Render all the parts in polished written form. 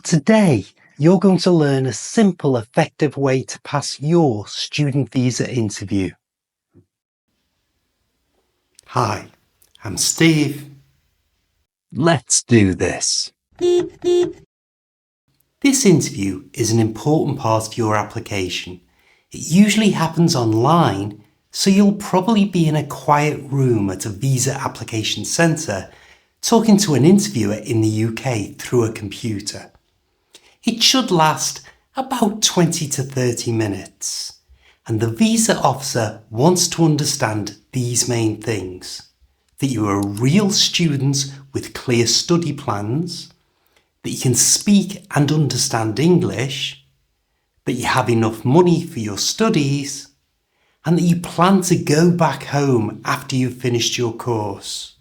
Today, you're going to learn a simple, effective way to pass your student visa interview. Hi, I'm Steve. Let's do this. This interview is an important part of your application. It usually happens online, so you'll probably be in a quiet room at a visa application centre talking to an interviewer in the UK through a computer. It should last about 20 to 30 minutes, and the visa officer wants to understand these main things: that you are a real student with clear study plans, that you can speak and understand English, that you have enough money for your studies, and that you plan to go back home after you've finished your course.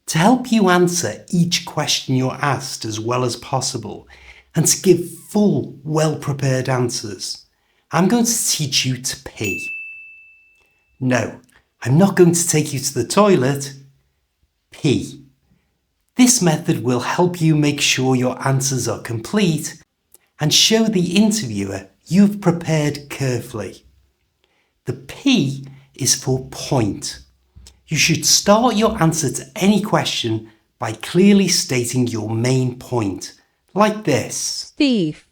To help you answer each question you're asked as well as possible, and to give full, well-prepared answers, I'm going to teach you to pee. No, I'm not going to take you to the toilet. Pee. This method will help you make sure your answers are complete and show the interviewer you've prepared carefully. The P is for point. You should start your answer to any question by clearly stating your main point, like this. Steve,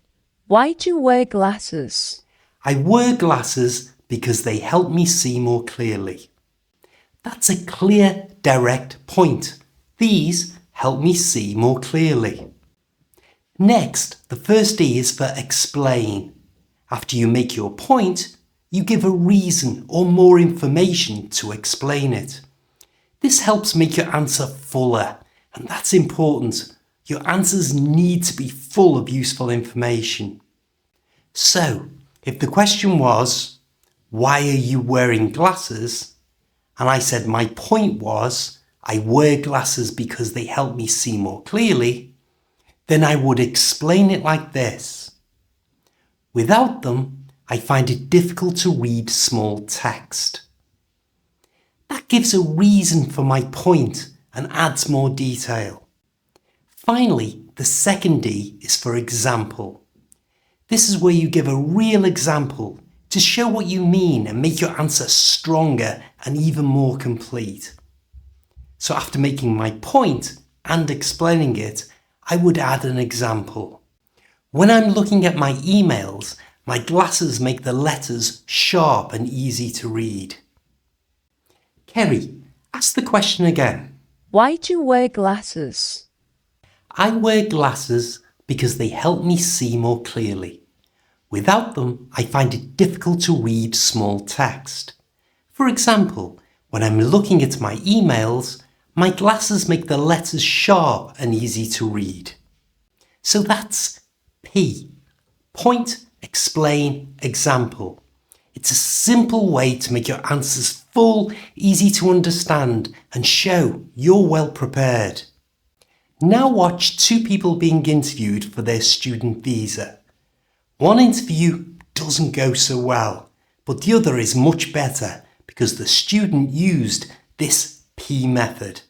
why do you wear glasses? I wear glasses because they help me see more clearly. That's a clear, direct point. These help me see more clearly. Next, the first E is for explain. After you make your point, you give a reason or more information to explain it. This helps make your answer fuller, and that's important. Your answers need to be full of useful information. So, if the question was, why are you wearing glasses? And I said my point was, I wear glasses because they help me see more clearly, then I would explain it like this. Without them, I find it difficult to read small text. That gives a reason for my point and adds more detail. Finally, the second D is for example. This is where you give a real example to show what you mean and make your answer stronger and even more complete. So after making my point and explaining it, I would add an example. When I'm looking at my emails, my glasses make the letters sharp and easy to read. Kerry, ask the question again. Why do you wear glasses? I wear glasses because they help me see more clearly. Without them, I find it difficult to read small text. For example, when I'm looking at my emails, my glasses make the letters sharp and easy to read. So that's P. Point, explain, example. It's a simple way to make your answers full, easy to understand, and show you're well prepared. Now watch two people being interviewed for their student visa. One interview doesn't go so well, but the other is much better because the student used this P method.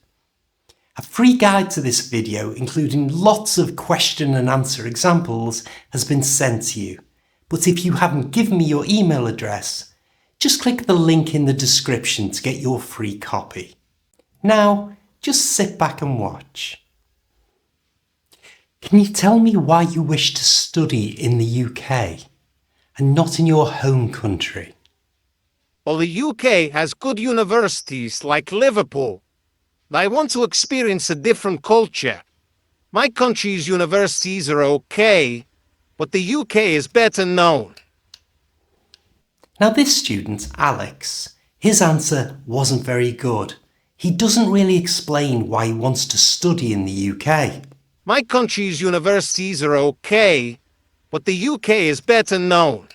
A free guide to this video, including lots of question and answer examples, has been sent to you. But if you haven't given me your email address, just click the link in the description to get your free copy. Now, just sit back and watch. Can you tell me why you wish to study in the UK and not in your home country? Well, the UK has good universities like Liverpool. I want to experience a different culture. My country's universities are okay, but the UK is better known. Now this student, Alex, his answer wasn't very good. He doesn't really explain why he wants to study in the UK. My country's universities are okay, but the UK is better known.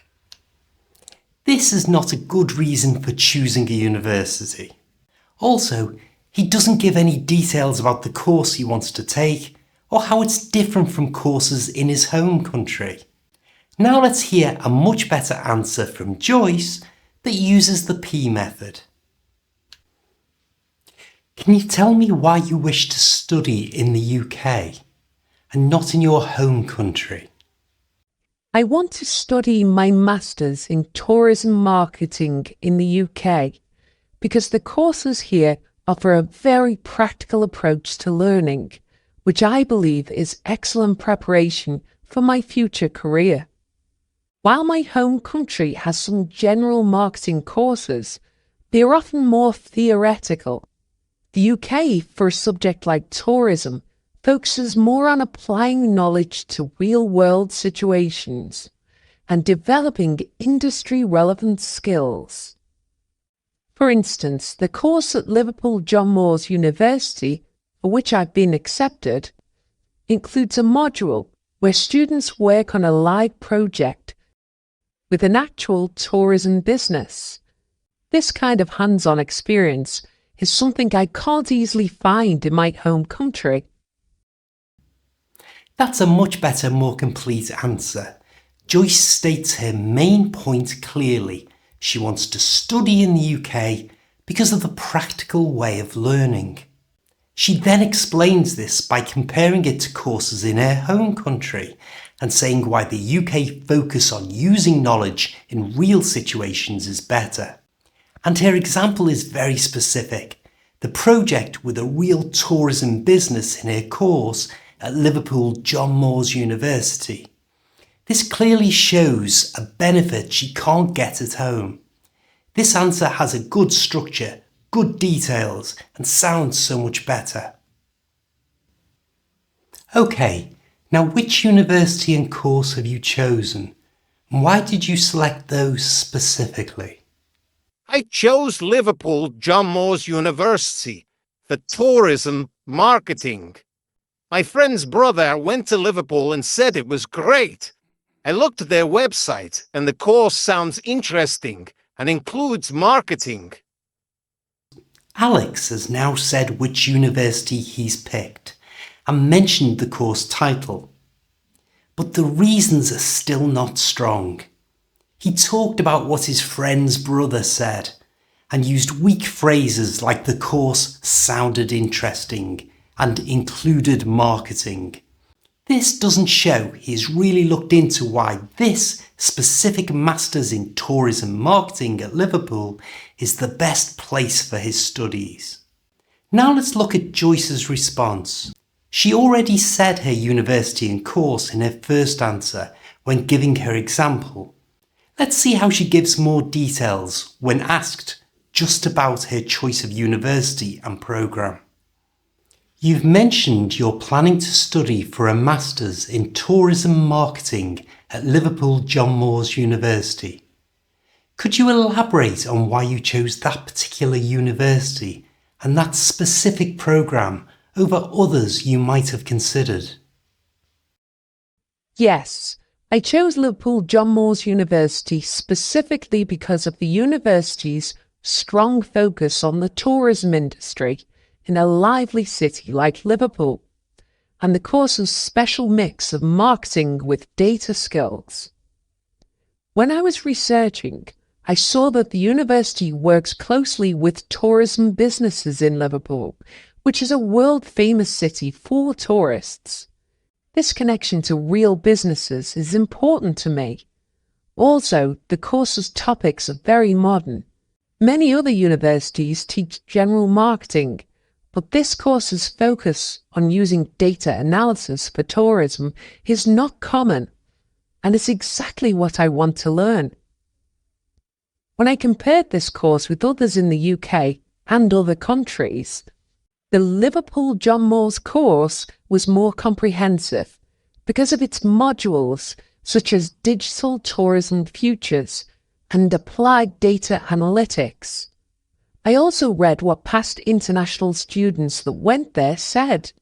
This is not a good reason for choosing a university. Also, he doesn't give any details about the course he wants to take or how it's different from courses in his home country. Now let's hear a much better answer from Joyce that uses the P method. Can you tell me why you wish to study in the UK and not in your home country? I want to study my Masters in Tourism Marketing in the UK because the courses here offer a very practical approach to learning, which I believe is excellent preparation for my future career. While my home country has some general marketing courses, they are often more theoretical. The UK, for a subject like tourism, focuses more on applying knowledge to real-world situations and developing industry-relevant skills. For instance, the course at Liverpool John Moores University, for which I've been accepted, includes a module where students work on a live project with an actual tourism business. This kind of hands-on experience is something I can't easily find in my home country. That's a much better, more complete answer. Joyce states her main point clearly. She wants to study in the UK because of the practical way of learning. She then explains this by comparing it to courses in her home country and saying why the UK focus on using knowledge in real situations is better. And her example is very specific. The project with a real tourism business in her course at Liverpool John Moores University. This clearly shows a benefit she can't get at home. This answer has a good structure, good details, and sounds so much better. Okay, now which university and course have you chosen? And why did you select those specifically? I chose Liverpool John Moores University for tourism marketing. My friend's brother went to Liverpool and said it was great. I looked at their website and the course sounds interesting and includes marketing. Alex has now said which university he's picked and mentioned the course title. But the reasons are still not strong. He talked about what his friend's brother said and used weak phrases like the course sounded interesting and included marketing. This doesn't show he's really looked into why this specific Masters in Tourism Marketing at Liverpool is the best place for his studies. Now let's look at Joyce's response. She already said her university and course in her first answer when giving her example. Let's see how she gives more details when asked just about her choice of university and programme. You've mentioned you're planning to study for a Masters in Tourism Marketing at Liverpool John Moores University. Could you elaborate on why you chose that particular university and that specific programme over others you might have considered? Yes, I chose Liverpool John Moores University specifically because of the university's strong focus on the tourism industry in a lively city like Liverpool, and the course's special mix of marketing with data skills. When I was researching, I saw that the university works closely with tourism businesses in Liverpool, which is a world-famous city for tourists. This connection to real businesses is important to me. Also, the course's topics are very modern. Many other universities teach general marketing, but this course's focus on using data analysis for tourism is not common, and it's exactly what I want to learn. When I compared this course with others in the UK and other countries, the Liverpool John Moores course was more comprehensive because of its modules such as digital tourism futures and applied data analytics. I also read what past international students that went there said.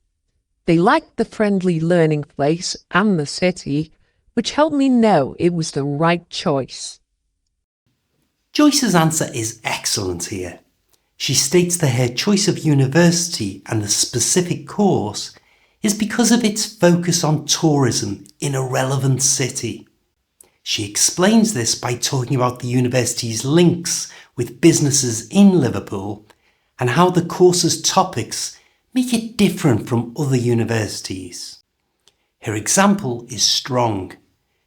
They liked the friendly learning place and the city, which helped me know it was the right choice. Joyce's answer is excellent here. She states that her choice of university and the specific course is because of its focus on tourism in a relevant city. She explains this by talking about the university's links with businesses in Liverpool and how the course's topics make it different from other universities. Her example is strong.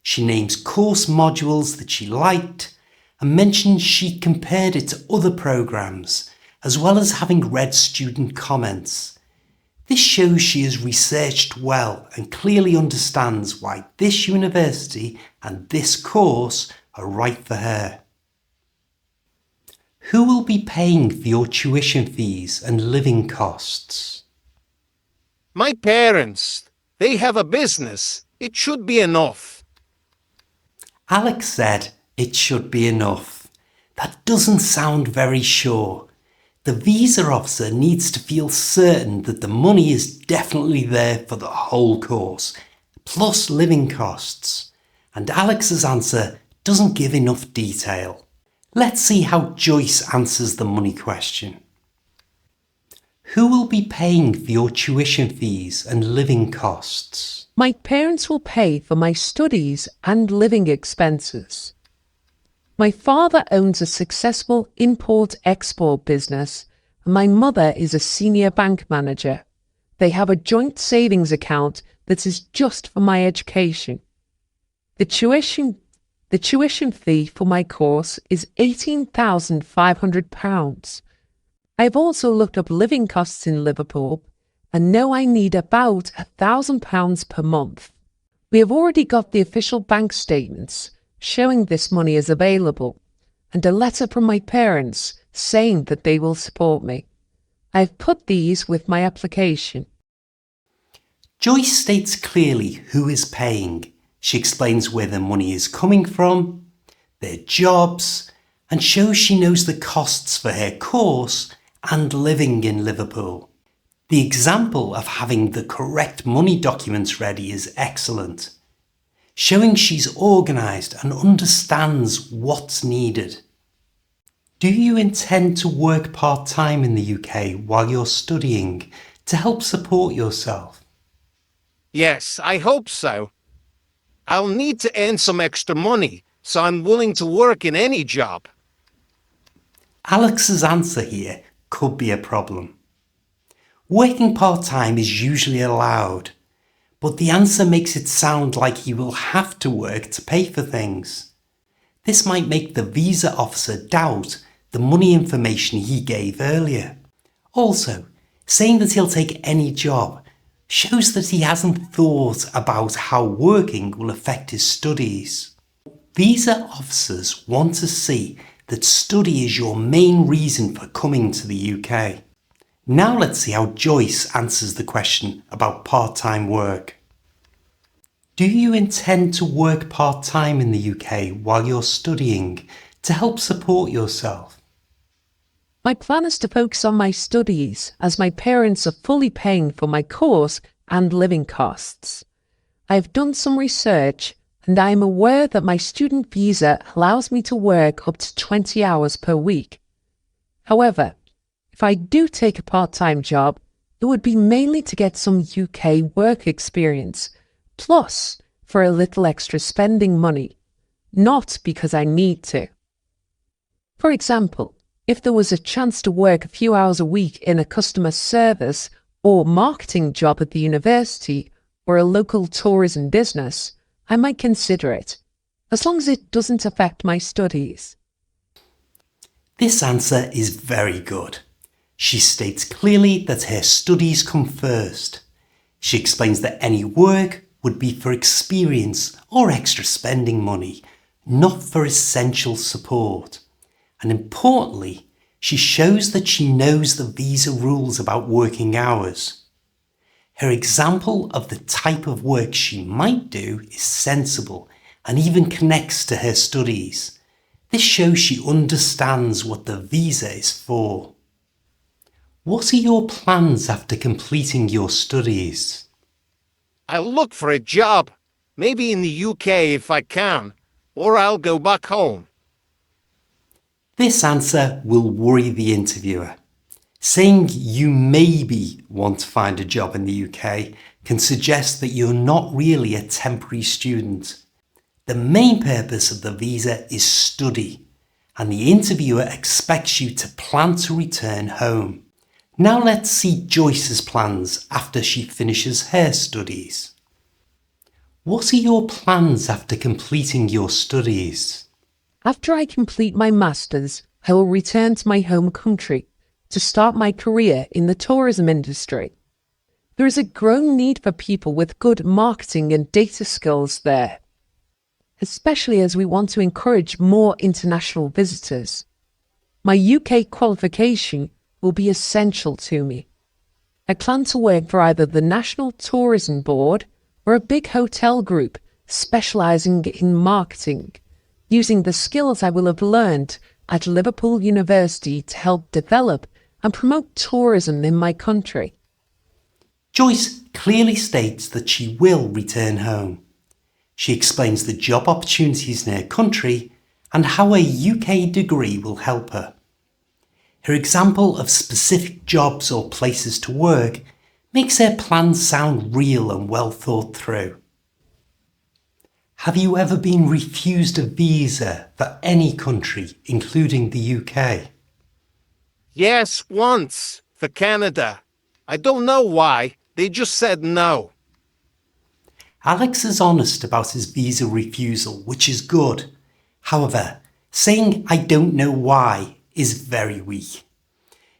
She names course modules that she liked and mentions she compared it to other programs, as well as having read student comments. This shows she has researched well and clearly understands why this university and this course are right for her. Who will be paying for your tuition fees and living costs? My parents. They have a business. It should be enough. Alex said it should be enough. That doesn't sound very sure. The visa officer needs to feel certain that the money is definitely there for the whole course, plus living costs. And Alex's answer doesn't give enough detail. Let's see how Joyce answers the money question. Who will be paying for your tuition fees and living costs? My parents will pay for my studies and living expenses. My father owns a successful import-export business, and my mother is a senior bank manager. They have a joint savings account that is just for my education. The tuition fee for my course is £18,500. I have also looked up living costs in Liverpool and know I need about £1,000 per month. We have already got the official bank statements showing this money is available and a letter from my parents saying that they will support me. I have put these with my application. Joyce states clearly who is paying. She explains where the money is coming from, their jobs, and shows she knows the costs for her course and living in Liverpool. The example of having the correct money documents ready is excellent, showing she's organised and understands what's needed. Do you intend to work part-time in the UK while you're studying to help support yourself? Yes, I hope so. I'll need to earn some extra money, so I'm willing to work in any job. Alex's answer here could be a problem. Working part-time is usually allowed, but the answer makes it sound like he will have to work to pay for things. This might make the visa officer doubt the money information he gave earlier. Also, saying that he'll take any job shows that he hasn't thought about how working will affect his studies. Visa officers want to see that study is your main reason for coming to the UK. Now let's see how Joyce answers the question about part-time work. Do you intend to work part-time in the UK while you're studying to help support yourself? My plan is to focus on my studies as my parents are fully paying for my course and living costs. I have done some research and I am aware that my student visa allows me to work up to 20 hours per week. However, if I do take a part-time job, it would be mainly to get some UK work experience, plus for a little extra spending money, not because I need to. For example, if there was a chance to work a few hours a week in a customer service or marketing job at the university or a local tourism business, I might consider it, as long as it doesn't affect my studies. This answer is very good. She states clearly that her studies come first. She explains that any work would be for experience or extra spending money, not for essential support. And importantly, she shows that she knows the visa rules about working hours. Her example of the type of work she might do is sensible and even connects to her studies. This shows she understands what the visa is for. What are your plans after completing your studies? I'll look for a job, maybe in the UK if I can, or I'll go back home. This answer will worry the interviewer. Saying you maybe want to find a job in the UK can suggest that you're not really a temporary student. The main purpose of the visa is study, and the interviewer expects you to plan to return home. Now let's see Joyce's plans after she finishes her studies. What are your plans after completing your studies? After I complete my master's, I will return to my home country to start my career in the tourism industry. There is a growing need for people with good marketing and data skills there, especially as we want to encourage more international visitors. My UK qualification will be essential to me. I plan to work for either the National Tourism Board or a big hotel group specialising in marketing, using the skills I will have learned at Liverpool University to help develop and promote tourism in my country. Joyce clearly states that she will return home. She explains the job opportunities in her country and how a UK degree will help her. Her example of specific jobs or places to work makes her plans sound real and well thought through. Have you ever been refused a visa for any country, including the UK? Yes, once, for Canada. I don't know why, they just said no. Alex is honest about his visa refusal, which is good. However, saying "I don't know why" is very weak.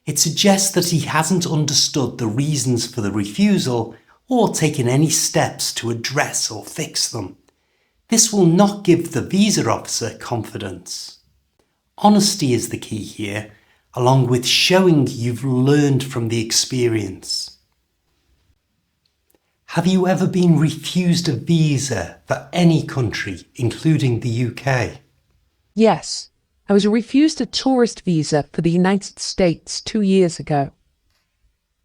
It suggests that he hasn't understood the reasons for the refusal or taken any steps to address or fix them. This will not give the visa officer confidence. Honesty is the key here, along with showing you've learned from the experience. Have you ever been refused a visa for any country, including the UK? Yes, I was refused a tourist visa for the United States 2 years ago.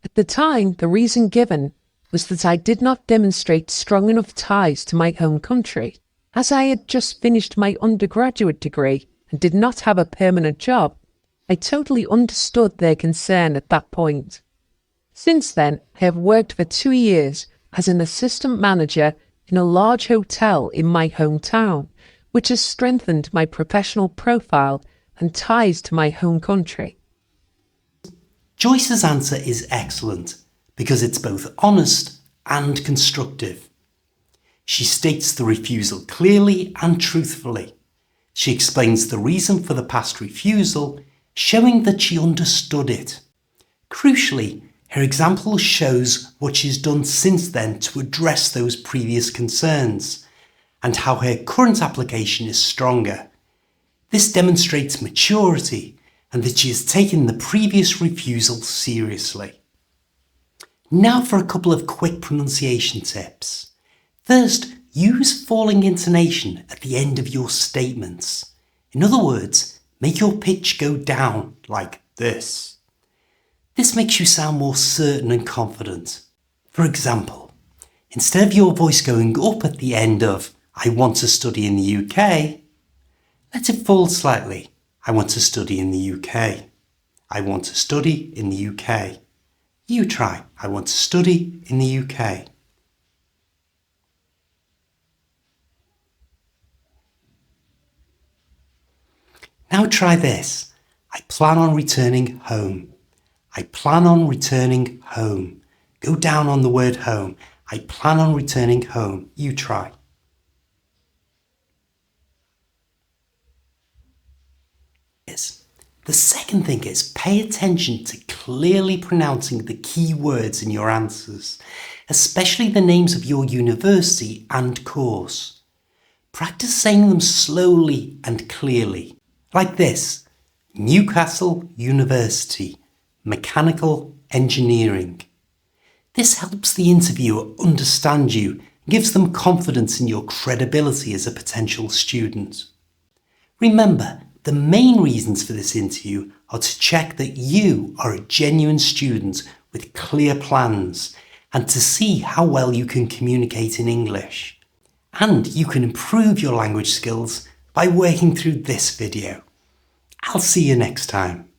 At the time, the reason given was that I did not demonstrate strong enough ties to my home country. As I had just finished my undergraduate degree and did not have a permanent job, I totally understood their concern at that point. Since then, I have worked for 2 years as an assistant manager in a large hotel in my hometown, which has strengthened my professional profile and ties to my home country. Joyce's answer is excellent because it's both honest and constructive. She states the refusal clearly and truthfully. She explains the reason for the past refusal, showing that she understood it. Crucially, her example shows what she's done since then to address those previous concerns, and how her current application is stronger. This demonstrates maturity and that she has taken the previous refusal seriously. Now for a couple of quick pronunciation tips. First, use falling intonation at the end of your statements. In other words, make your pitch go down like this. This makes you sound more certain and confident. For example, instead of your voice going up at the end of "I want to study in the UK", let it fall slightly. "I want to study in the UK. I want to study in the UK." You try. "I want to study in the UK." Now try this. "I plan on returning home. I plan on returning home." Go down on the word home. "I plan on returning home." You try. The second thing is pay attention to clearly pronouncing the key words in your answers, especially the names of your university and course. Practice saying them slowly and clearly, like this: Newcastle University, Mechanical Engineering. This helps the interviewer understand you and gives them confidence in your credibility as a potential student. Remember, the main reasons for this interview are to check that you are a genuine student with clear plans and to see how well you can communicate in English. And you can improve your language skills by working through this video. I'll see you next time.